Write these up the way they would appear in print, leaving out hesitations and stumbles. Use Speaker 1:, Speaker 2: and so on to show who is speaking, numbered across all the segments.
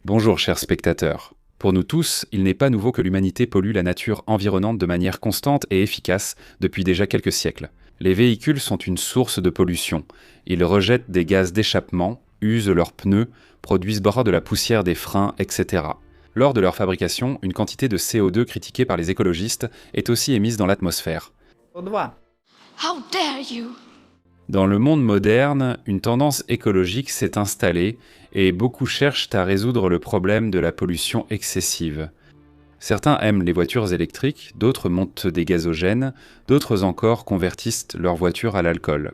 Speaker 1: Bonjour chers spectateurs. Pour nous tous, il n'est pas nouveau que l'humanité pollue la nature environnante de manière constante et efficace depuis déjà quelques siècles. Les véhicules sont une source de pollution. Ils rejettent des gaz d'échappement, usent leurs pneus, produisent de la poussière des freins, etc. Lors de leur fabrication, une quantité de CO2 critiquée par les écologistes est aussi émise dans l'atmosphère.
Speaker 2: How dare you!
Speaker 1: Dans le monde moderne, une tendance écologique s'est installée et beaucoup cherchent à résoudre le problème de la pollution excessive. Certains aiment les voitures électriques, d'autres montent des gazogènes, d'autres encore convertissent leur voiture à l'alcool.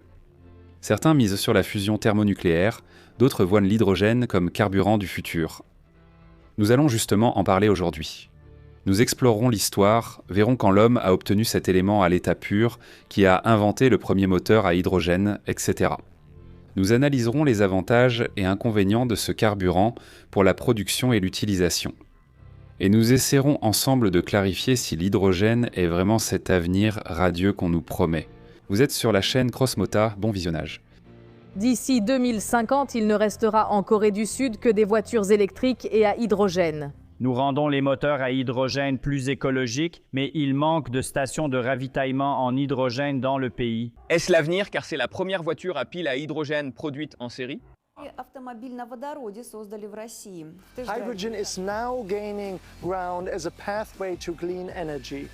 Speaker 1: Certains misent sur la fusion thermonucléaire, d'autres voient l'hydrogène comme carburant du futur. Nous allons justement en parler aujourd'hui. Nous explorerons l'histoire, verrons quand l'homme a obtenu cet élément à l'état pur, qui a inventé le premier moteur à hydrogène, etc. Nous analyserons les avantages et inconvénients de ce carburant pour la production et l'utilisation. Et nous essaierons ensemble de clarifier si l'hydrogène est vraiment cet avenir radieux qu'on nous promet. Vous êtes sur la chaîne Crossmota, bon visionnage.
Speaker 3: D'ici 2050, il ne restera en Corée du Sud que des voitures électriques et à hydrogène.
Speaker 4: Nous rendons les moteurs à hydrogène plus écologiques, mais il manque de stations de ravitaillement en hydrogène dans le pays.
Speaker 5: Est-ce l'avenir car c'est la première voiture à pile à hydrogène produite en série?
Speaker 6: Автомобиль на водороде создали в России.
Speaker 7: Hydrogen is now gaining ground as a pathway to clean energy.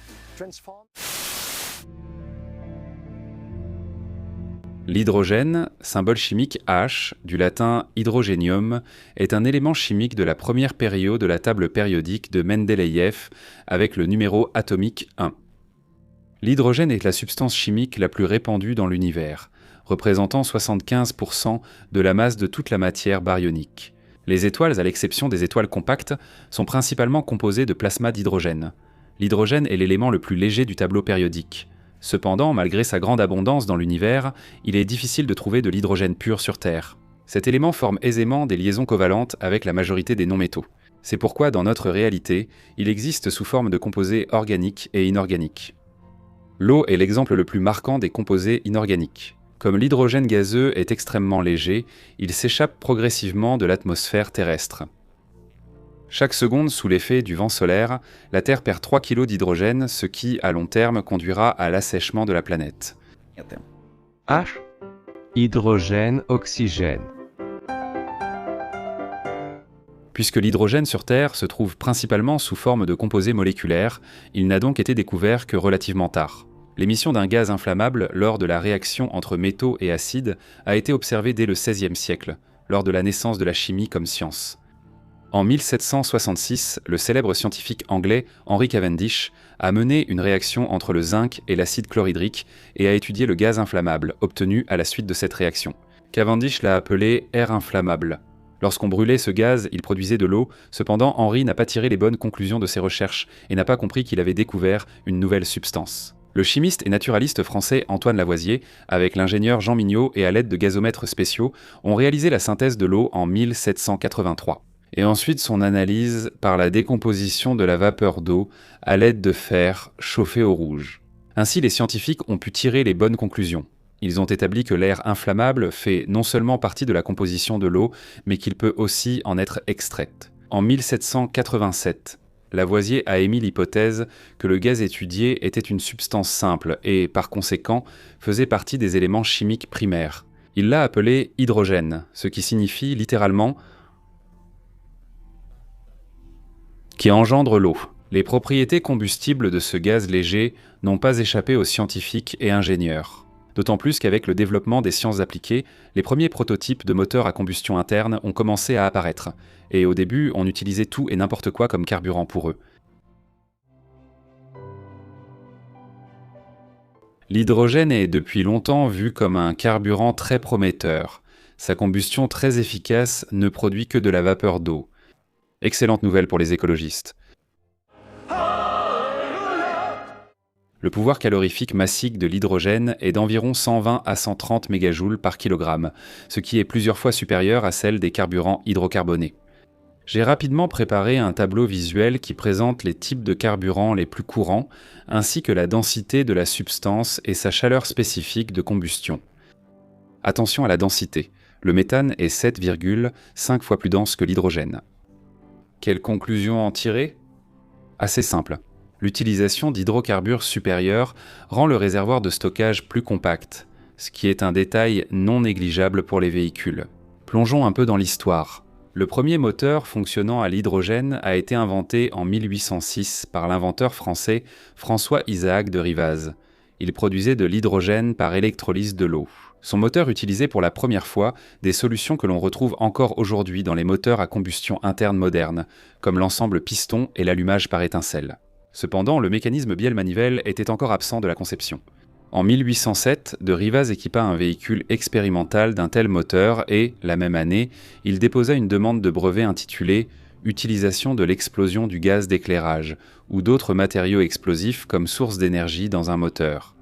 Speaker 1: L'hydrogène, symbole chimique H, du latin hydrogenium, est un élément chimique de la première période de la table périodique de Mendeleïev avec le numéro atomique 1. L'hydrogène est la substance chimique la plus répandue dans l'univers, représentant 75% de la masse de toute la matière baryonique. Les étoiles, à l'exception des étoiles compactes, sont principalement composées de plasma d'hydrogène. L'hydrogène est l'élément le plus léger du tableau périodique. Cependant, malgré sa grande abondance dans l'univers, il est difficile de trouver de l'hydrogène pur sur Terre. Cet élément forme aisément des liaisons covalentes avec la majorité des non-métaux. C'est pourquoi, dans notre réalité, il existe sous forme de composés organiques et inorganiques. L'eau est l'exemple le plus marquant des composés inorganiques. Comme l'hydrogène gazeux est extrêmement léger, il s'échappe progressivement de l'atmosphère terrestre. Chaque seconde, sous l'effet du vent solaire, la Terre perd 3 kg d'hydrogène, ce qui, à long terme, conduira à l'assèchement de la planète.
Speaker 8: H. Hydrogène, oxygène.
Speaker 1: Puisque l'hydrogène sur Terre se trouve principalement sous forme de composés moléculaires, il n'a donc été découvert que relativement tard. L'émission d'un gaz inflammable lors de la réaction entre métaux et acides a été observée dès le XVIe siècle, lors de la naissance de la chimie comme science. En 1766, le célèbre scientifique anglais Henry Cavendish a mené une réaction entre le zinc et l'acide chlorhydrique et a étudié le gaz inflammable obtenu à la suite de cette réaction. Cavendish l'a appelé air inflammable. Lorsqu'on brûlait ce gaz, il produisait de l'eau, cependant Henry n'a pas tiré les bonnes conclusions de ses recherches et n'a pas compris qu'il avait découvert une nouvelle substance. Le chimiste et naturaliste français Antoine Lavoisier, avec l'ingénieur Jean Mignot et à l'aide de gazomètres spéciaux, ont réalisé la synthèse de l'eau en 1783. Et ensuite son analyse par la décomposition de la vapeur d'eau à l'aide de fer chauffé au rouge. Ainsi, les scientifiques ont pu tirer les bonnes conclusions. Ils ont établi que l'air inflammable fait non seulement partie de la composition de l'eau, mais qu'il peut aussi en être extraite. En 1787, Lavoisier a émis l'hypothèse que le gaz étudié était une substance simple et, par conséquent, faisait partie des éléments chimiques primaires. Il l'a appelé hydrogène, ce qui signifie littéralement qui engendre l'eau. Les propriétés combustibles de ce gaz léger n'ont pas échappé aux scientifiques et ingénieurs. D'autant plus qu'avec le développement des sciences appliquées, les premiers prototypes de moteurs à combustion interne ont commencé à apparaître, et au début, on utilisait tout et n'importe quoi comme carburant pour eux. L'hydrogène est depuis longtemps vu comme un carburant très prometteur. Sa combustion très efficace ne produit que de la vapeur d'eau. Excellente nouvelle pour les écologistes. Le pouvoir calorifique massique de l'hydrogène est d'environ 120 à 130 mégajoules par kilogramme, ce qui est plusieurs fois supérieur à celle des carburants hydrocarbonés. J'ai rapidement préparé un tableau visuel qui présente les types de carburants les plus courants, ainsi que la densité de la substance et sa chaleur spécifique de combustion. Attention à la densité. Le méthane est 7,5 fois plus dense que l'hydrogène. Quelle conclusion en tirer ? Assez simple. L'utilisation d'hydrocarbures supérieurs rend le réservoir de stockage plus compact, ce qui est un détail non négligeable pour les véhicules. Plongeons un peu dans l'histoire. Le premier moteur fonctionnant à l'hydrogène a été inventé en 1806 par l'inventeur français François-Isaac de Rivaz. Il produisait de l'hydrogène par électrolyse de l'eau. Son moteur utilisait pour la première fois des solutions que l'on retrouve encore aujourd'hui dans les moteurs à combustion interne modernes, comme l'ensemble piston et l'allumage par étincelle. Cependant, le mécanisme bielle-manivelle était encore absent de la conception. En 1807, de Rivaz équipa un véhicule expérimental d'un tel moteur et, la même année, il déposa une demande de brevet intitulée « Utilisation de l'explosion du gaz d'éclairage » ou d'autres matériaux explosifs comme source d'énergie dans un moteur.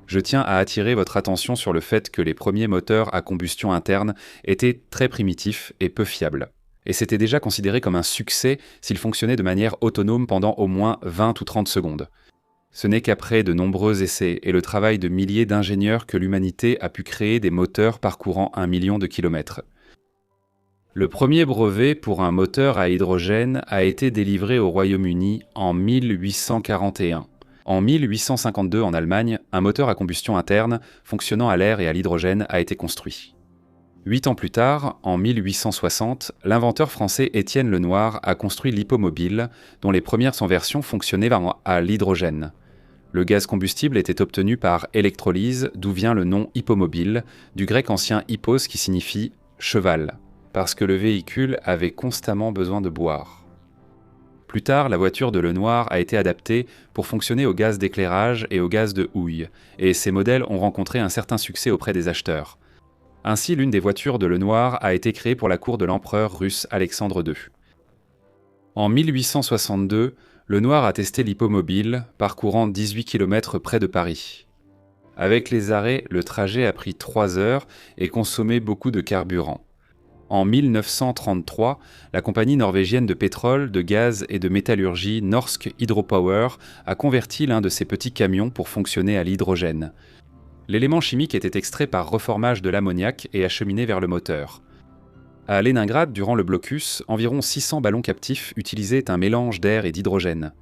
Speaker 1: Je tiens à attirer votre attention sur le fait que les premiers moteurs à combustion interne étaient très primitifs et peu fiables. Et c'était déjà considéré comme un succès s'il fonctionnait de manière autonome pendant au moins 20 ou 30 secondes. Ce n'est qu'après de nombreux essais et le travail de milliers d'ingénieurs que l'humanité a pu créer des moteurs parcourant 1 million de kilomètres. Le premier brevet pour un moteur à hydrogène a été délivré au Royaume-Uni en 1841. En 1852, en Allemagne, un moteur à combustion interne, fonctionnant à l'air et à l'hydrogène, a été construit. 8 ans plus tard, en 1860, l'inventeur français Étienne Lenoir a construit l'hippomobile, dont les premières versions fonctionnaient à l'hydrogène. Le gaz combustible était obtenu par électrolyse, d'où vient le nom hippomobile, du grec ancien hippos qui signifie « cheval », parce que le véhicule avait constamment besoin de boire. Plus tard, la voiture de Lenoir a été adaptée pour fonctionner au gaz d'éclairage et au gaz de houille, et ces modèles ont rencontré un certain succès auprès des acheteurs. Ainsi, l'une des voitures de Lenoir a été créée pour la cour de l'empereur russe Alexandre II. En 1862, Lenoir a testé l'hippomobile, parcourant 18 km près de Paris. Avec les arrêts, le trajet a pris 3 heures et consommé beaucoup de carburant. En 1933, la compagnie norvégienne de pétrole, de gaz et de métallurgie Norsk Hydropower a converti l'un de ses petits camions pour fonctionner à l'hydrogène. L'élément chimique était extrait par reformage de l'ammoniac et acheminé vers le moteur. À Leningrad, durant le blocus, environ 600 ballons captifs utilisaient un mélange d'air et d'hydrogène.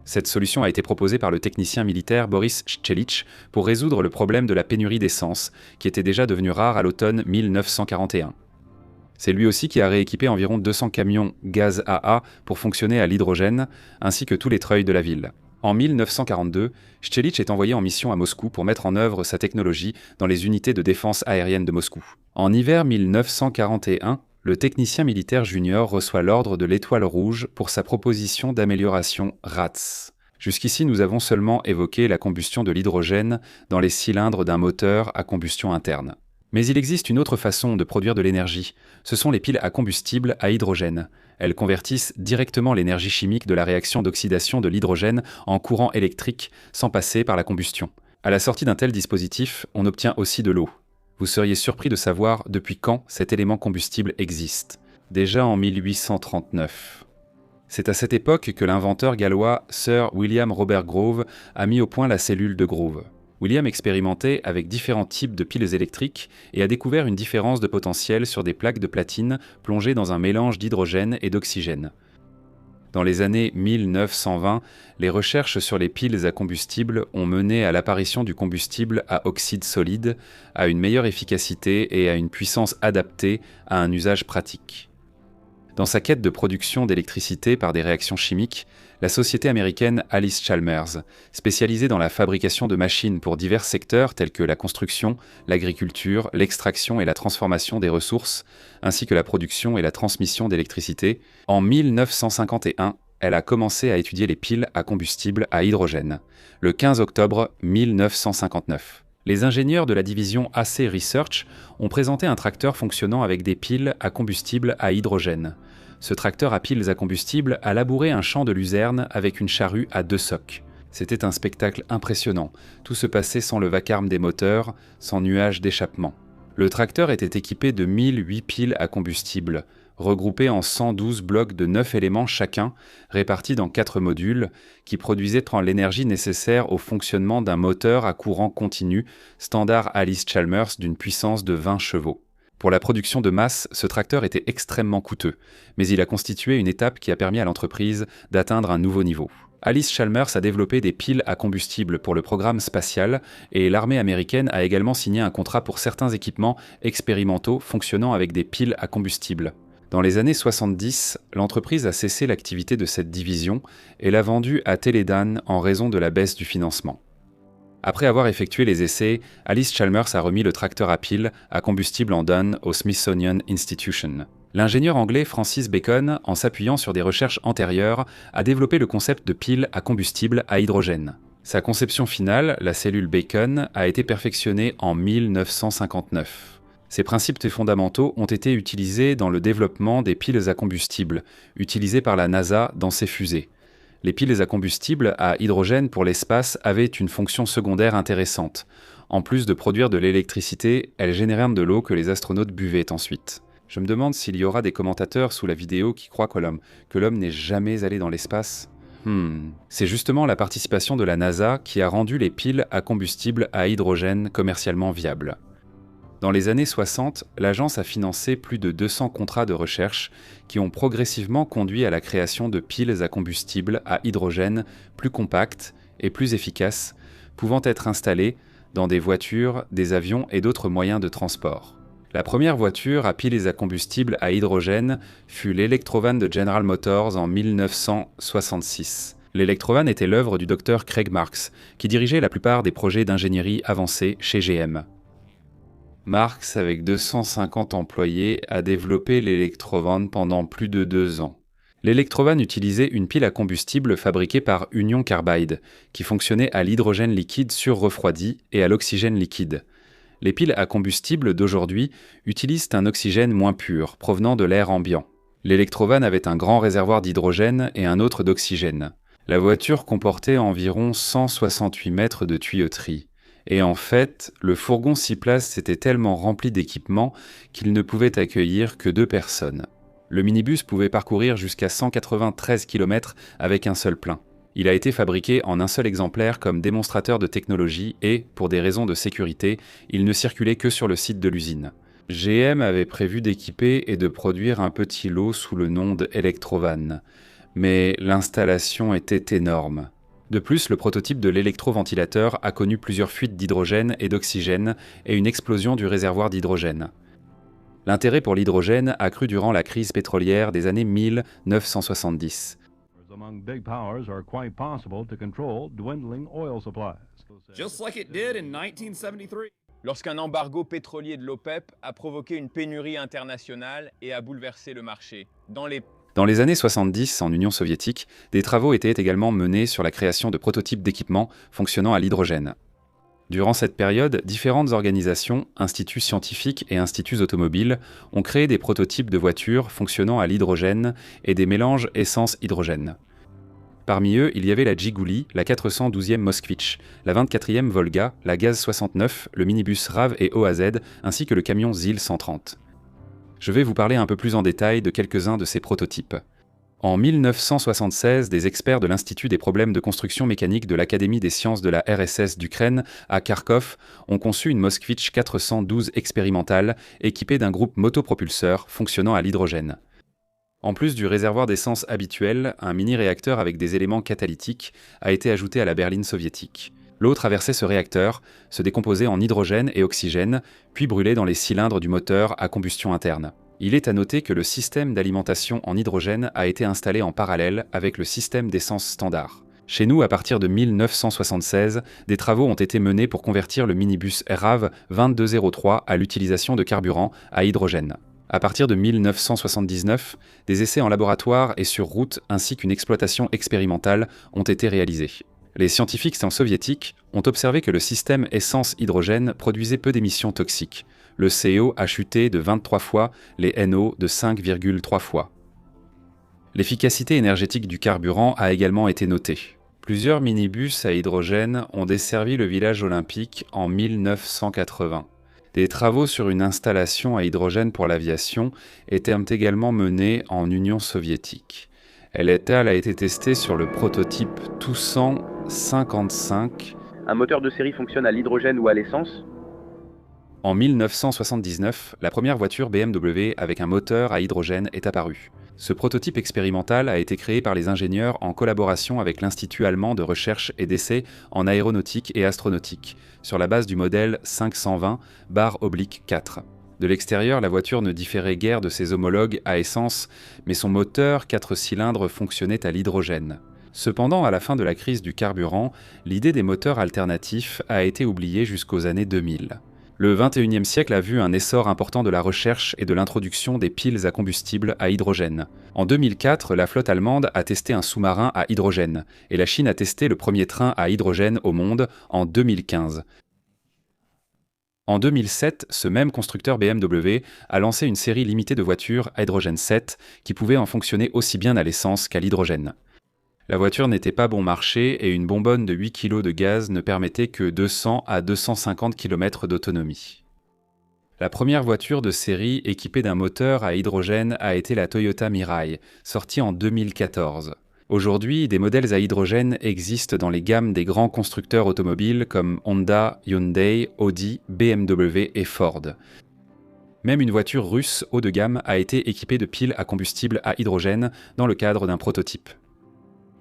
Speaker 1: Cette solution a été proposée par le technicien militaire Boris Shchelich pour résoudre le problème de la pénurie d'essence, qui était déjà devenu rare à l'automne 1941. C'est lui aussi qui a rééquipé environ 200 camions gaz AA pour fonctionner à l'hydrogène, ainsi que tous les treuils de la ville. En 1942, Shchelich est envoyé en mission à Moscou pour mettre en œuvre sa technologie dans les unités de défense aérienne de Moscou. En hiver 1941, le technicien militaire junior reçoit l'ordre de l'Étoile rouge pour sa proposition d'amélioration RATS. Jusqu'ici, nous avons seulement évoqué la combustion de l'hydrogène dans les cylindres d'un moteur à combustion interne. Mais il existe une autre façon de produire de l'énergie. Ce sont les piles à combustible à hydrogène. Elles convertissent directement l'énergie chimique de la réaction d'oxydation de l'hydrogène en courant électrique sans passer par la combustion. À la sortie d'un tel dispositif, on obtient aussi de l'eau. Vous seriez surpris de savoir depuis quand cet élément combustible existe. Déjà en 1839. C'est à cette époque que l'inventeur gallois Sir William Robert Grove a mis au point la cellule de Grove. William expérimentait avec différents types de piles électriques et a découvert une différence de potentiel sur des plaques de platine plongées dans un mélange d'hydrogène et d'oxygène. Dans les années 1920, les recherches sur les piles à combustible ont mené à l'apparition du combustible à oxyde solide, à une meilleure efficacité et à une puissance adaptée à un usage pratique. Dans sa quête de production d'électricité par des réactions chimiques, la société américaine Alice Chalmers, spécialisée dans la fabrication de machines pour divers secteurs tels que la construction, l'agriculture, l'extraction et la transformation des ressources, ainsi que la production et la transmission d'électricité, en 1951, elle a commencé à étudier les piles à combustible à hydrogène, le 15 octobre 1959. Les ingénieurs de la division AC Research ont présenté un tracteur fonctionnant avec des piles à combustible à hydrogène. Ce tracteur à piles à combustible a labouré un champ de luzerne avec une charrue à 2 socs. C'était un spectacle impressionnant. Tout se passait sans le vacarme des moteurs, sans nuage d'échappement. Le tracteur était équipé de 1008 piles à combustible, regroupées en 112 blocs de 9 éléments chacun, répartis dans 4 modules, qui produisaient l'énergie nécessaire au fonctionnement d'un moteur à courant continu, standard Alice Chalmers d'une puissance de 20 chevaux. Pour la production de masse, ce tracteur était extrêmement coûteux, mais il a constitué une étape qui a permis à l'entreprise d'atteindre un nouveau niveau. Alice Chalmers a développé des piles à combustible pour le programme spatial et l'armée américaine a également signé un contrat pour certains équipements expérimentaux fonctionnant avec des piles à combustible. Dans les années 70, l'entreprise a cessé l'activité de cette division et l'a vendue à Teledyne en raison de la baisse du financement. Après avoir effectué les essais, Alice Chalmers a remis le tracteur à piles à combustible en donne au Smithsonian Institution. L'ingénieur anglais Francis Bacon, en s'appuyant sur des recherches antérieures, a développé le concept de pile à combustible à hydrogène. Sa conception finale, la cellule Bacon, a été perfectionnée en 1959. Ces principes fondamentaux ont été utilisés dans le développement des piles à combustible, utilisées par la NASA dans ses fusées. Les piles à combustible à hydrogène pour l'espace avaient une fonction secondaire intéressante. En plus de produire de l'électricité, elles génèrent de l'eau que les astronautes buvaient ensuite. Je me demande s'il y aura des commentateurs sous la vidéo qui croient que l'homme n'est jamais allé dans l'espace. C'est justement la participation de la NASA qui a rendu les piles à combustible à hydrogène commercialement viables. Dans les années 60, l'agence a financé plus de 200 contrats de recherche qui ont progressivement conduit à la création de piles à combustible à hydrogène plus compactes et plus efficaces, pouvant être installées dans des voitures, des avions et d'autres moyens de transport. La première voiture à piles à combustible à hydrogène fut l'Electrovan de General Motors en 1966. L'Electrovan était l'œuvre du docteur Craig Marks, qui dirigeait la plupart des projets d'ingénierie avancée chez GM. Marks, avec 250 employés, a développé l'Electrovan pendant plus de 2 ans. L'Electrovan utilisait une pile à combustible fabriquée par Union Carbide, qui fonctionnait à l'hydrogène liquide surrefroidi et à l'oxygène liquide. Les piles à combustible d'aujourd'hui utilisent un oxygène moins pur, provenant de l'air ambiant. L'Electrovan avait un grand réservoir d'hydrogène et un autre d'oxygène. La voiture comportait environ 168 mètres de tuyauterie. Et en fait, le fourgon 6 places était tellement rempli d'équipements qu'il ne pouvait accueillir que 2 personnes. Le minibus pouvait parcourir jusqu'à 193 km avec un seul plein. Il a été fabriqué en un seul exemplaire comme démonstrateur de technologie et, pour des raisons de sécurité, il ne circulait que sur le site de l'usine. GM avait prévu d'équiper et de produire un petit lot sous le nom de Electrovan, mais l'installation était énorme. De plus, le prototype de l'électroventilateur a connu plusieurs fuites d'hydrogène et d'oxygène et une explosion du réservoir d'hydrogène. L'intérêt pour l'hydrogène a cru durant la crise pétrolière des années 1970.
Speaker 5: Lorsqu'un embargo pétrolier de l'OPEP a provoqué une pénurie internationale et a bouleversé le marché.
Speaker 1: Dans les années 70, en Union soviétique, des travaux étaient également menés sur la création de prototypes d'équipements fonctionnant à l'hydrogène. Durant cette période, différentes organisations, instituts scientifiques et instituts automobiles ont créé des prototypes de voitures fonctionnant à l'hydrogène et des mélanges essence-hydrogène. Parmi eux, il y avait la Jiguli, la 412e Moskvitch, la 24e Volga, la Gaz 69, le minibus RAV et OAZ, ainsi que le camion ZIL 130. Je vais vous parler un peu plus en détail de quelques-uns de ces prototypes. En 1976, des experts de l'Institut des problèmes de construction mécanique de l'Académie des sciences de la RSS d'Ukraine, à Kharkov, ont conçu une Moskvitch 412 expérimentale équipée d'un groupe motopropulseur fonctionnant à l'hydrogène. En plus du réservoir d'essence habituel, un mini-réacteur avec des éléments catalytiques a été ajouté à la berline soviétique. L'eau traversait ce réacteur, se décomposait en hydrogène et oxygène, puis brûlait dans les cylindres du moteur à combustion interne. Il est à noter que le système d'alimentation en hydrogène a été installé en parallèle avec le système d'essence standard. Chez nous, à partir de 1976, des travaux ont été menés pour convertir le minibus RAV 2203 à l'utilisation de carburant à hydrogène. À partir de 1979, des essais en laboratoire et sur route ainsi qu'une exploitation expérimentale ont été réalisés. Les scientifiques soviétiques ont observé que le système essence-hydrogène produisait peu d'émissions toxiques. Le CO a chuté de 23 fois, les NO de 5,3 fois. L'efficacité énergétique du carburant a également été notée. Plusieurs minibus à hydrogène ont desservi le village olympique en 1980. Des travaux sur une installation à hydrogène pour l'aviation étaient également menés en Union soviétique. Elle a été testée sur le prototype Tucson 55.
Speaker 9: Un moteur de série fonctionne à l'hydrogène ou à l'essence ?
Speaker 1: En 1979, la première voiture BMW avec un moteur à hydrogène est apparue. Ce prototype expérimental a été créé par les ingénieurs en collaboration avec l'Institut allemand de recherche et d'essai en aéronautique et astronautique, sur la base du modèle 520/4. De l'extérieur, la voiture ne différait guère de ses homologues à essence, mais son moteur 4 cylindres fonctionnait à l'hydrogène. Cependant, à la fin de la crise du carburant, l'idée des moteurs alternatifs a été oubliée jusqu'aux années 2000. Le XXIe siècle a vu un essor important de la recherche et de l'introduction des piles à combustible à hydrogène. En 2004, la flotte allemande a testé un sous-marin à hydrogène, et la Chine a testé le premier train à hydrogène au monde en 2015. En 2007, ce même constructeur BMW a lancé une série limitée de voitures Hydrogen 7 qui pouvaient en fonctionner aussi bien à l'essence qu'à l'hydrogène. La voiture n'était pas bon marché et une bonbonne de 8 kg de gaz ne permettait que 200 à 250 km d'autonomie. La première voiture de série équipée d'un moteur à hydrogène a été la Toyota Mirai, sortie en 2014. Aujourd'hui, des modèles à hydrogène existent dans les gammes des grands constructeurs automobiles comme Honda, Hyundai, Audi, BMW et Ford. Même une voiture russe haut de gamme a été équipée de piles à combustible à hydrogène dans le cadre d'un prototype.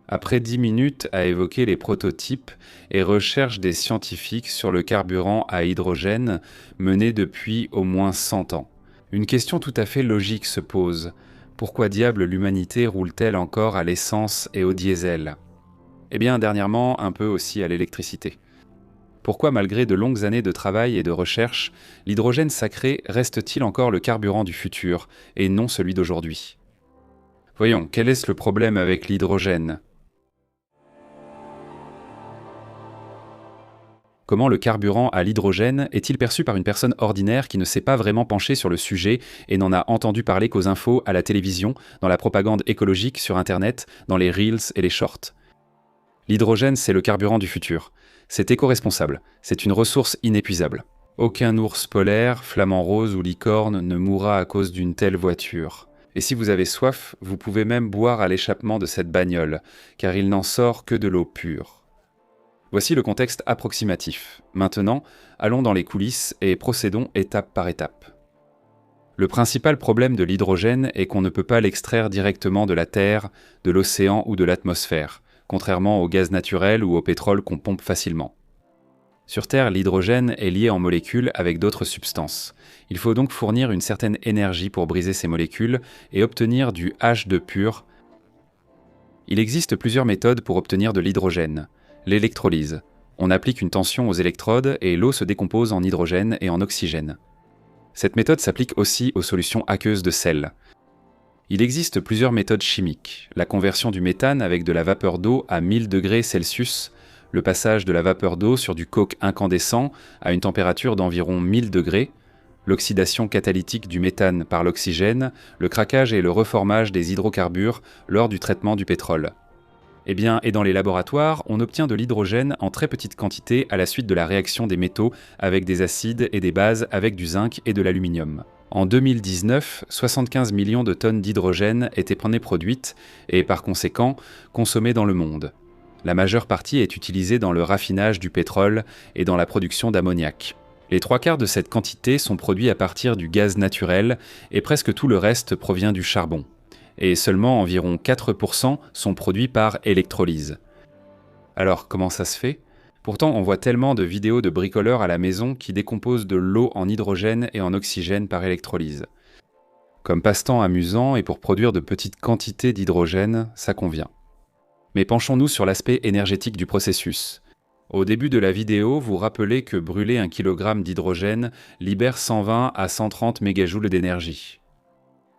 Speaker 1: Après 10 minutes à évoquer les prototypes et recherches des scientifiques sur le carburant à hydrogène menées depuis au moins 100 ans, une question tout à fait logique se pose. Pourquoi diable l'humanité roule-t-elle encore à l'essence et au diesel ? Eh bien, dernièrement, un peu aussi à l'électricité. Pourquoi, malgré de longues années de travail et de recherche, l'hydrogène sacré reste-t-il encore le carburant du futur et non celui d'aujourd'hui ? Voyons, quel est le problème avec l'hydrogène ? Comment le carburant à l'hydrogène est-il perçu par une personne ordinaire qui ne s'est pas vraiment penchée sur le sujet et n'en a entendu parler qu'aux infos, à la télévision, dans la propagande écologique sur Internet, dans les Reels et les Shorts ? L'hydrogène, c'est le carburant du futur. C'est éco-responsable. C'est une ressource inépuisable. Aucun ours polaire, flamant rose ou licorne ne mourra à cause d'une telle voiture. Et si vous avez soif, vous pouvez même boire à l'échappement de cette bagnole, car il n'en sort que de l'eau pure. Voici le contexte approximatif. Maintenant, allons dans les coulisses et procédons étape par étape. Le principal problème de l'hydrogène est qu'on ne peut pas l'extraire directement de la Terre, de l'océan ou de l'atmosphère, contrairement au gaz naturel ou au pétrole qu'on pompe facilement. Sur Terre, l'hydrogène est lié en molécules avec d'autres substances. Il faut donc fournir une certaine énergie pour briser ces molécules et obtenir du H2 pur. Il existe plusieurs méthodes pour obtenir de l'hydrogène. L'électrolyse. On applique une tension aux électrodes et l'eau se décompose en hydrogène et en oxygène. Cette méthode s'applique aussi aux solutions aqueuses de sel. Il existe plusieurs méthodes chimiques. La conversion du méthane avec de la vapeur d'eau à 1000 degrés Celsius, le passage de la vapeur d'eau sur du coke incandescent à une température d'environ 1000 degrés, l'oxydation catalytique du méthane par l'oxygène, le craquage et le reformage des hydrocarbures lors du traitement du pétrole. Et dans les laboratoires, on obtient de l'hydrogène en très petite quantité à la suite de la réaction des métaux avec des acides et des bases avec du zinc et de l'aluminium. En 2019, 75 millions de tonnes d'hydrogène étaient produites et par conséquent consommées dans le monde. La majeure partie est utilisée dans le raffinage du pétrole et dans la production d'ammoniac. Les 3/4 de cette quantité sont produits à partir du gaz naturel et presque tout le reste provient du charbon. Et seulement environ 4% sont produits par électrolyse. Alors, comment ça se fait ? Pourtant, on voit tellement de vidéos de bricoleurs à la maison qui décomposent de l'eau en hydrogène et en oxygène par électrolyse. Comme passe-temps amusant et pour produire de petites quantités d'hydrogène, ça convient. Mais penchons-nous sur l'aspect énergétique du processus. Au début de la vidéo, vous rappelez que brûler 1 kg d'hydrogène libère 120 à 130 mégajoules d'énergie.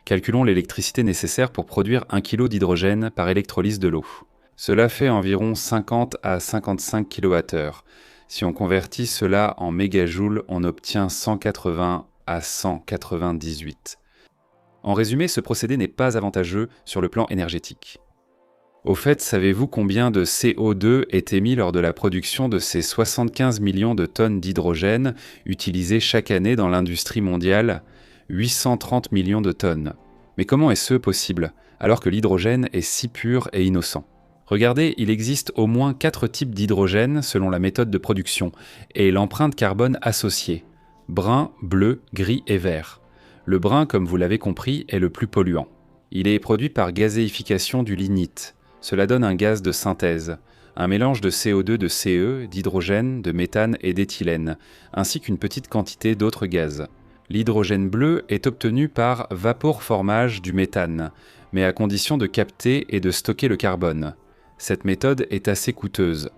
Speaker 1: Calculons l'électricité nécessaire pour produire 1 kg d'hydrogène par électrolyse de l'eau. Cela fait environ 50 à 55 kWh. Si on convertit cela en mégajoules, on obtient 180 à 198. En résumé, ce procédé n'est pas avantageux sur le plan énergétique. Au fait, savez-vous combien de CO2 est émis lors de la production de ces 75 millions de tonnes d'hydrogène utilisées chaque année dans l'industrie mondiale ? 830 millions de tonnes. Mais comment est-ce possible, alors que l'hydrogène est si pur et innocent ? Regardez, il existe au moins 4 types d'hydrogène selon la méthode de production, et l'empreinte carbone associée. brun, bleu, gris et vert. Le brun, comme vous l'avez compris, est le plus polluant. Il est produit par gazéification du lignite. Cela donne un gaz de synthèse, un mélange de CO2, de CE, d'hydrogène, de méthane et d'éthylène, ainsi qu'une petite quantité d'autres gaz. L'hydrogène bleu est obtenu par vaporeformage du méthane, mais à condition de capter et de stocker le carbone. Cette méthode est assez coûteuse.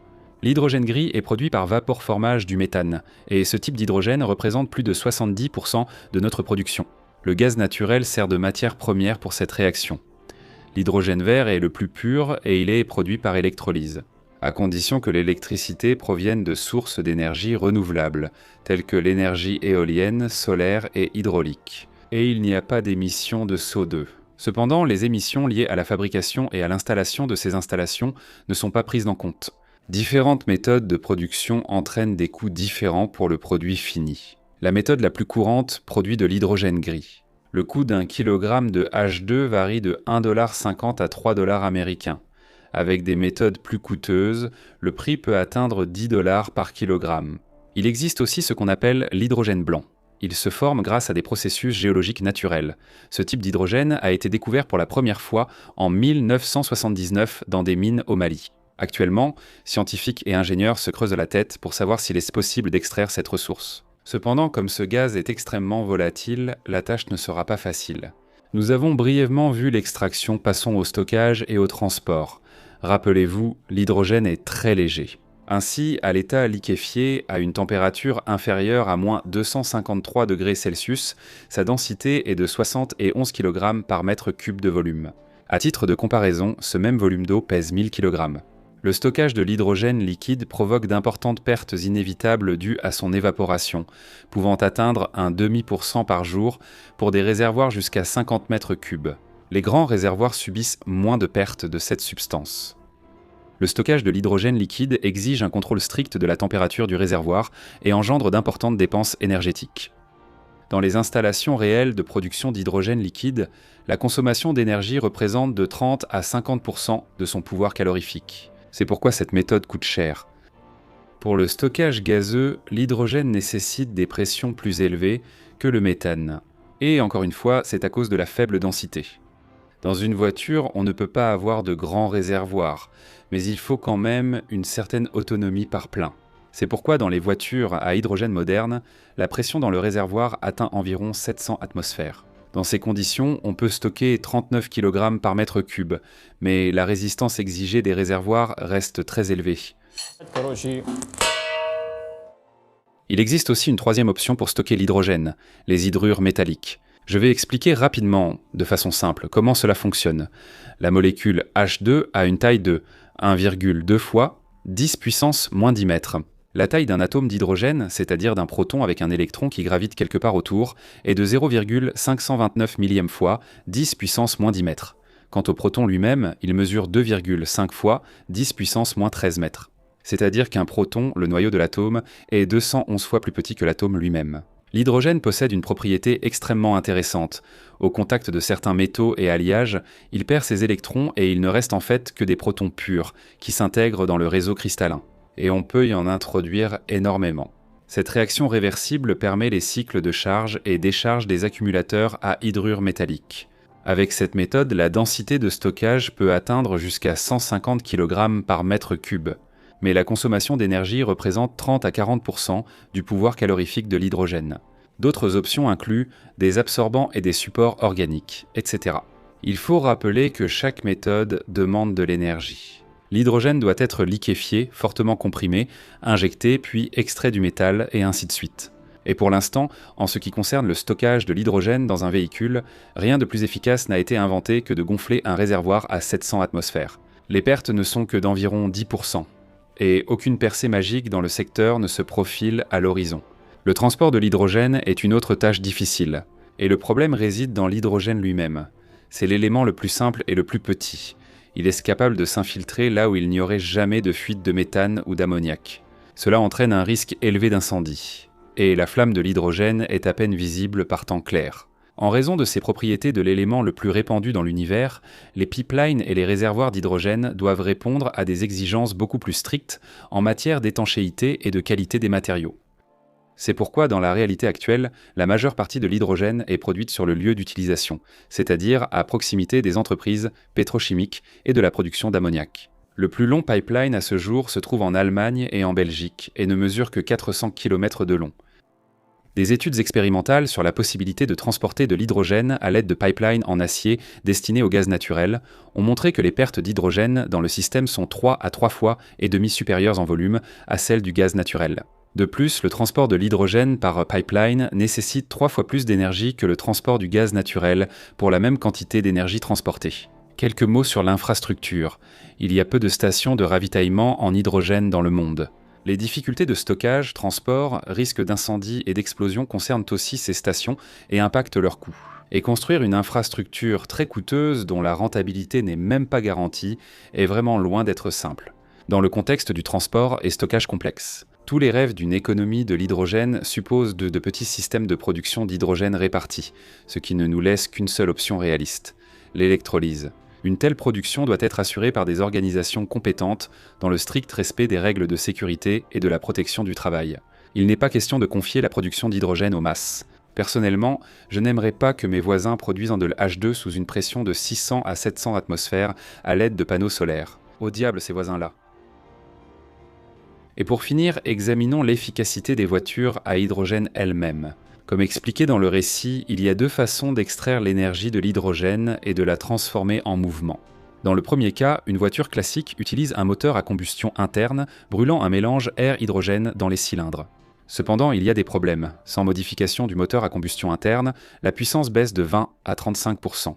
Speaker 1: L'hydrogène gris est produit par vaporeformage du méthane, et ce type d'hydrogène représente plus de 70% de notre production. Le gaz naturel sert de matière première pour cette réaction. L'hydrogène vert est le plus pur et il est produit par électrolyse, à condition que l'électricité provienne de sources d'énergie renouvelables, telles que l'énergie éolienne, solaire et hydraulique. Et il n'y a pas d'émissions de CO2. Cependant, les émissions liées à la fabrication et à l'installation de ces installations ne sont pas prises en compte. Différentes méthodes de production entraînent des coûts différents pour le produit fini. La méthode la plus courante produit de l'hydrogène gris. Le coût d'un kilogramme de H2 varie de 1,50 $ à 3 $ américains. Avec des méthodes plus coûteuses, le prix peut atteindre 10 $ par kilogramme. Il existe aussi ce qu'on appelle l'hydrogène blanc. Il se forme grâce à des processus géologiques naturels. Ce type d'hydrogène a été découvert pour la première fois en 1979 dans des mines au Mali. Actuellement, scientifiques et ingénieurs se creusent la tête pour savoir s'il est possible d'extraire cette ressource. Cependant, comme ce gaz est extrêmement volatile, la tâche ne sera pas facile. Nous avons brièvement vu l'extraction, passons au stockage et au transport. Rappelez-vous, l'hydrogène est très léger. Ainsi, à l'état liquéfié, à une température inférieure à moins 253 degrés Celsius, sa densité est de 71 kg par mètre cube de volume. À titre de comparaison, ce même volume d'eau pèse 1000 kg. Le stockage de l'hydrogène liquide provoque d'importantes pertes inévitables dues à son évaporation, pouvant atteindre un 0,5% par jour pour des réservoirs jusqu'à 50 mètres cubes. Les grands réservoirs subissent moins de pertes de cette substance. Le stockage de l'hydrogène liquide exige un contrôle strict de la température du réservoir et engendre d'importantes dépenses énergétiques. Dans les installations réelles de production d'hydrogène liquide, la consommation d'énergie représente de 30 à 50% de son pouvoir calorifique. C'est pourquoi cette méthode coûte cher. Pour le stockage gazeux, l'hydrogène nécessite des pressions plus élevées que le méthane. Et encore une fois, c'est à cause de la faible densité. Dans une voiture, on ne peut pas avoir de grands réservoirs, mais il faut quand même une certaine autonomie par plein. C'est pourquoi dans les voitures à hydrogène modernes, la pression dans le réservoir atteint environ 700 atmosphères. Dans ces conditions, on peut stocker 39 kg par mètre cube, mais la résistance exigée des réservoirs reste très élevée. Il existe aussi une troisième option pour stocker l'hydrogène, les hydrures métalliques. Je vais expliquer rapidement, de façon simple, comment cela fonctionne. La molécule H2 a une taille de 1,2 fois 10 puissance moins 10 mètres. La taille d'un atome d'hydrogène, c'est-à-dire d'un proton avec un électron qui gravite quelque part autour, est de 0,529 millième fois 10 puissance moins 10 mètres. Quant au proton lui-même, il mesure 2,5 fois 10 puissance moins 13 mètres. C'est-à-dire qu'un proton, le noyau de l'atome, est 211 fois plus petit que l'atome lui-même. L'hydrogène possède une propriété extrêmement intéressante. Au contact de certains métaux et alliages, il perd ses électrons et il ne reste en fait que des protons purs, qui s'intègrent dans le réseau cristallin. Et on peut y en introduire énormément. Cette réaction réversible permet les cycles de charge et décharge des accumulateurs à hydrure métallique. Avec cette méthode, la densité de stockage peut atteindre jusqu'à 150 kg par mètre cube. Mais la consommation d'énergie représente 30 à 40% du pouvoir calorifique de l'hydrogène. D'autres options incluent des absorbants et des supports organiques, etc. Il faut rappeler que chaque méthode demande de l'énergie. L'hydrogène doit être liquéfié, fortement comprimé, injecté, puis extrait du métal, et ainsi de suite. Et pour l'instant, en ce qui concerne le stockage de l'hydrogène dans un véhicule, rien de plus efficace n'a été inventé que de gonfler un réservoir à 700 atmosphères. Les pertes ne sont que d'environ 10%. Et aucune percée magique dans le secteur ne se profile à l'horizon. Le transport de l'hydrogène est une autre tâche difficile. Et le problème réside dans l'hydrogène lui-même. C'est l'élément le plus simple et le plus petit. Il est capable de s'infiltrer là où il n'y aurait jamais de fuite de méthane ou d'ammoniac. Cela entraîne un risque élevé d'incendie. Et la flamme de l'hydrogène est à peine visible par temps clair. En raison de ces propriétés de l'élément le plus répandu dans l'univers, les pipelines et les réservoirs d'hydrogène doivent répondre à des exigences beaucoup plus strictes en matière d'étanchéité et de qualité des matériaux. C'est pourquoi, dans la réalité actuelle, la majeure partie de l'hydrogène est produite sur le lieu d'utilisation, c'est-à-dire à proximité des entreprises pétrochimiques et de la production d'ammoniac. Le plus long pipeline à ce jour se trouve en Allemagne et en Belgique et ne mesure que 400 km de long. Des études expérimentales sur la possibilité de transporter de l'hydrogène à l'aide de pipelines en acier destinés au gaz naturel ont montré que les pertes d'hydrogène dans le système sont 3 à 3 fois et demi supérieures en volume à celles du gaz naturel. De plus, le transport de l'hydrogène par pipeline nécessite 3 fois plus d'énergie que le transport du gaz naturel pour la même quantité d'énergie transportée. Quelques mots sur l'infrastructure. Il y a peu de stations de ravitaillement en hydrogène dans le monde. Les difficultés de stockage, transport, risques d'incendie et d'explosion concernent aussi ces stations et impactent leurs coûts. Et construire une infrastructure très coûteuse dont la rentabilité n'est même pas garantie est vraiment loin d'être simple, dans le contexte du transport et stockage complexe. Tous les rêves d'une économie de l'hydrogène supposent de petits systèmes de production d'hydrogène répartis, ce qui ne nous laisse qu'une seule option réaliste, l'électrolyse. Une telle production doit être assurée par des organisations compétentes dans le strict respect des règles de sécurité et de la protection du travail. Il n'est pas question de confier la production d'hydrogène aux masses. Personnellement, je n'aimerais pas que mes voisins produisent de l'H2 sous une pression de 600 à 700 atmosphères à l'aide de panneaux solaires. Au diable ces voisins-là. Et pour finir, examinons l'efficacité des voitures à hydrogène elles-mêmes. Comme expliqué dans le récit, il y a 2 façons d'extraire l'énergie de l'hydrogène et de la transformer en mouvement. Dans le premier cas, une voiture classique utilise un moteur à combustion interne, brûlant un mélange air-hydrogène dans les cylindres. Cependant, il y a des problèmes. Sans modification du moteur à combustion interne, la puissance baisse de 20 à 35%.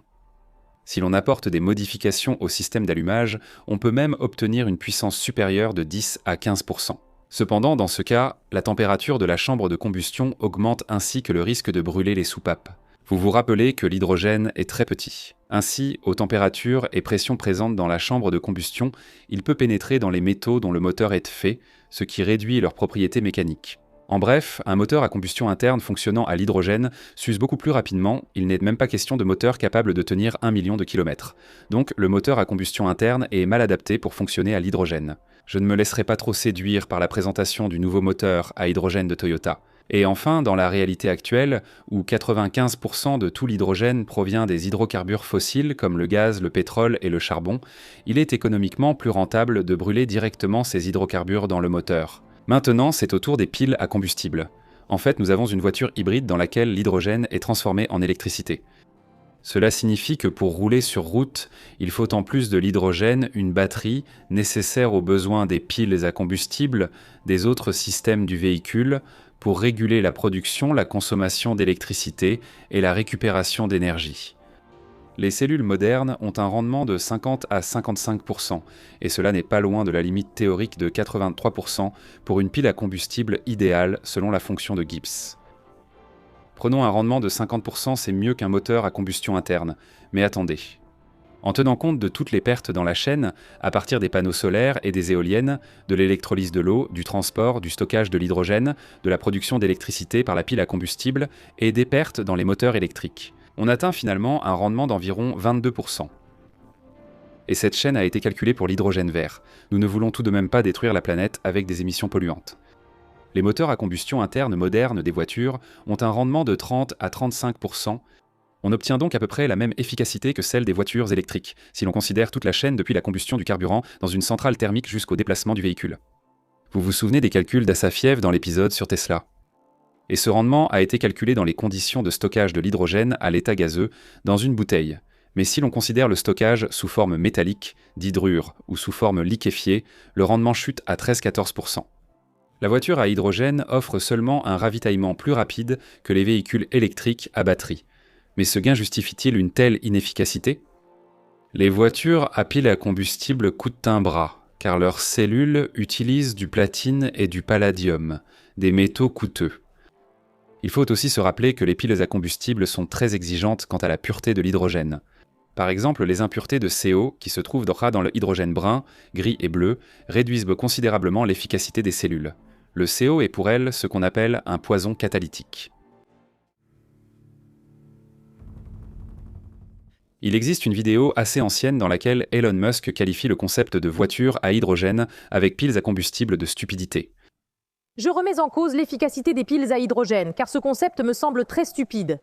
Speaker 1: Si l'on apporte des modifications au système d'allumage, on peut même obtenir une puissance supérieure de 10 à 15%. Cependant, dans ce cas, la température de la chambre de combustion augmente ainsi que le risque de brûler les soupapes. Vous vous rappelez que l'hydrogène est très petit. Ainsi, aux températures et pressions présentes dans la chambre de combustion, il peut pénétrer dans les métaux dont le moteur est fait, ce qui réduit leurs propriétés mécaniques. En bref, un moteur à combustion interne fonctionnant à l'hydrogène s'use beaucoup plus rapidement, il n'est même pas question de moteur capable de tenir 1 million de kilomètres. Donc le moteur à combustion interne est mal adapté pour fonctionner à l'hydrogène. Je ne me laisserai pas trop séduire par la présentation du nouveau moteur à hydrogène de Toyota. Et enfin, dans la réalité actuelle, où 95% de tout l'hydrogène provient des hydrocarbures fossiles comme le gaz, le pétrole et le charbon, il est économiquement plus rentable de brûler directement ces hydrocarbures dans le moteur. Maintenant, c'est au tour des piles à combustible. En fait, nous avons une voiture hybride dans laquelle l'hydrogène est transformé en électricité. Cela signifie que pour rouler sur route, il faut en plus de l'hydrogène une batterie nécessaire aux besoins des piles à combustible, des autres systèmes du véhicule, pour réguler la production, la consommation d'électricité et la récupération d'énergie. Les cellules modernes ont un rendement de 50 à 55%, et cela n'est pas loin de la limite théorique de 83% pour une pile à combustible idéale selon la fonction de Gibbs. Prenons un rendement de 50%, c'est mieux qu'un moteur à combustion interne, mais attendez. En tenant compte de toutes les pertes dans la chaîne, à partir des panneaux solaires et des éoliennes, de l'électrolyse de l'eau, du transport, du stockage de l'hydrogène, de la production d'électricité par la pile à combustible et des pertes dans les moteurs électriques, on atteint finalement un rendement d'environ 22%. Et cette chaîne a été calculée pour l'hydrogène vert. Nous ne voulons tout de même pas détruire la planète avec des émissions polluantes. Les moteurs à combustion interne modernes des voitures ont un rendement de 30 à 35%. On obtient donc à peu près la même efficacité que celle des voitures électriques, si l'on considère toute la chaîne depuis la combustion du carburant dans une centrale thermique jusqu'au déplacement du véhicule. Vous vous souvenez des calculs d'Assafiev dans l'épisode sur Tesla ? Et ce rendement a été calculé dans les conditions de stockage de l'hydrogène à l'état gazeux dans une bouteille. Mais si l'on considère le stockage sous forme métallique, d'hydrure ou sous forme liquéfiée, le rendement chute à 13-14%. La voiture à hydrogène offre seulement un ravitaillement plus rapide que les véhicules électriques à batterie. Mais ce gain justifie-t-il une telle inefficacité ? Les voitures à pile à combustible coûtent un bras, car leurs cellules utilisent du platine et du palladium, des métaux coûteux. Il faut aussi se rappeler que les piles à combustible sont très exigeantes quant à la pureté de l'hydrogène. Par exemple, les impuretés de CO, qui se trouvent dans le hydrogène brun, gris et bleu, réduisent considérablement l'efficacité des cellules. Le CO est pour elles ce qu'on appelle un poison catalytique. Il existe une vidéo assez ancienne dans laquelle Elon Musk qualifie le concept de voiture à hydrogène avec piles à combustible de stupidité.
Speaker 3: Je remets en cause l'efficacité des piles à hydrogène, car ce concept me semble très stupide.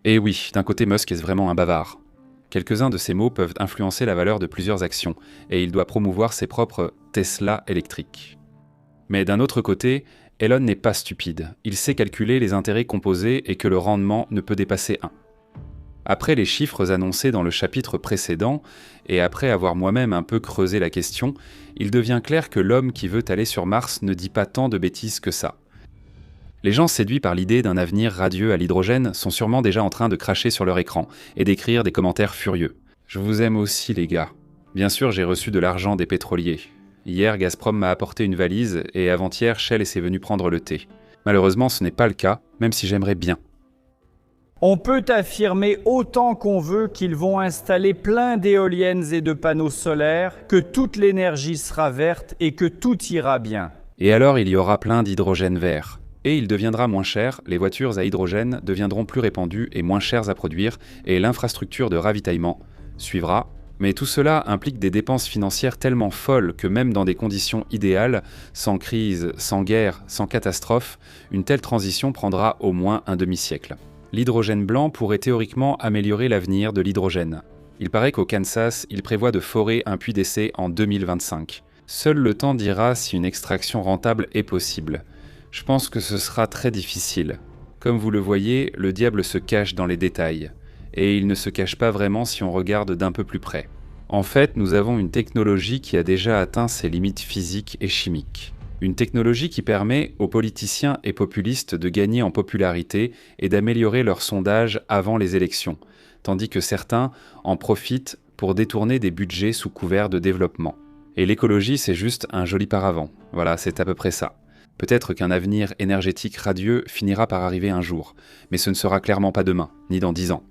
Speaker 1: Et oui, d'un côté Musk est vraiment un bavard. Quelques-uns de ses mots peuvent influencer la valeur de plusieurs actions, et il doit promouvoir ses propres Tesla électriques. Mais d'un autre côté, Elon n'est pas stupide, il sait calculer les intérêts composés et que le rendement ne peut dépasser 1. Après les chiffres annoncés dans le chapitre précédent, et après avoir moi-même un peu creusé la question, il devient clair que l'homme qui veut aller sur Mars ne dit pas tant de bêtises que ça. Les gens séduits par l'idée d'un avenir radieux à l'hydrogène sont sûrement déjà en train de cracher sur leur écran et d'écrire des commentaires furieux. Je vous aime aussi les gars. Bien sûr, j'ai reçu de l'argent des pétroliers. Hier, Gazprom m'a apporté une valise et avant-hier, Shell est venu prendre le thé. Malheureusement, ce n'est pas le cas, même si j'aimerais bien.
Speaker 4: On peut affirmer autant qu'on veut qu'ils vont installer plein d'éoliennes et de panneaux solaires, que toute l'énergie sera verte et que tout ira bien.
Speaker 1: Et alors, il y aura plein d'hydrogène vert. Et il deviendra moins cher, les voitures à hydrogène deviendront plus répandues et moins chères à produire, et l'infrastructure de ravitaillement suivra. Mais tout cela implique des dépenses financières tellement folles que même dans des conditions idéales, sans crise, sans guerre, sans catastrophe, une telle transition prendra au moins un demi-siècle. L'hydrogène blanc pourrait théoriquement améliorer l'avenir de l'hydrogène. Il paraît qu'au Kansas, il prévoit de forer un puits d'essai en 2025. Seul le temps dira si une extraction rentable est possible. Je pense que ce sera très difficile. Comme vous le voyez, le diable se cache dans les détails. Et il ne se cache pas vraiment si on regarde d'un peu plus près. En fait, nous avons une technologie qui a déjà atteint ses limites physiques et chimiques. Une technologie qui permet aux politiciens et populistes de gagner en popularité et d'améliorer leurs sondages avant les élections, tandis que certains en profitent pour détourner des budgets sous couvert de développement. Et l'écologie, c'est juste un joli paravent. Voilà, c'est à peu près ça. Peut-être qu'un avenir énergétique radieux finira par arriver un jour, mais ce ne sera clairement pas demain, ni dans 10 ans.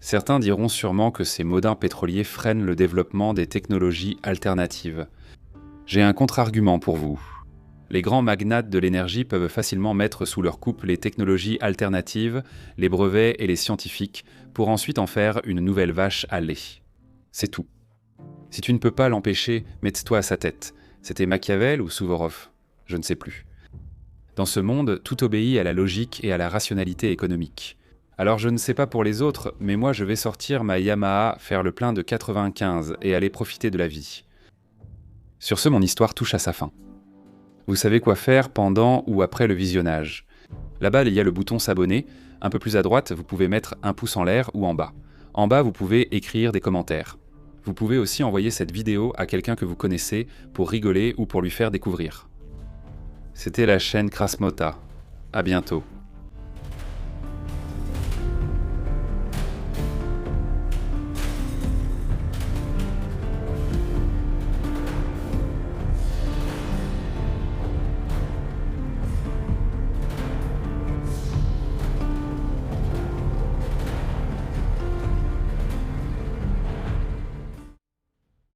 Speaker 1: Certains diront sûrement que ces modains pétroliers freinent le développement des technologies alternatives. J'ai un contre-argument pour vous. Les grands magnates de l'énergie peuvent facilement mettre sous leur coupe les technologies alternatives, les brevets et les scientifiques, pour ensuite en faire une nouvelle vache à lait. C'est tout. Si tu ne peux pas l'empêcher, mets-toi à sa tête. C'était Machiavel ou Souvorov ? Je ne sais plus. Dans ce monde, tout obéit à la logique et à la rationalité économique. Alors je ne sais pas pour les autres, mais moi je vais sortir ma Yamaha, faire le plein de 95 et aller profiter de la vie. Sur ce, mon histoire touche à sa fin. Vous savez quoi faire pendant ou après le visionnage. Là-bas, il y a le bouton s'abonner. Un peu plus à droite, vous pouvez mettre un pouce en l'air ou en bas. En bas, vous pouvez écrire des commentaires. Vous pouvez aussi envoyer cette vidéo à quelqu'un que vous connaissez pour rigoler ou pour lui faire découvrir. C'était la chaîne Krasmota. À bientôt.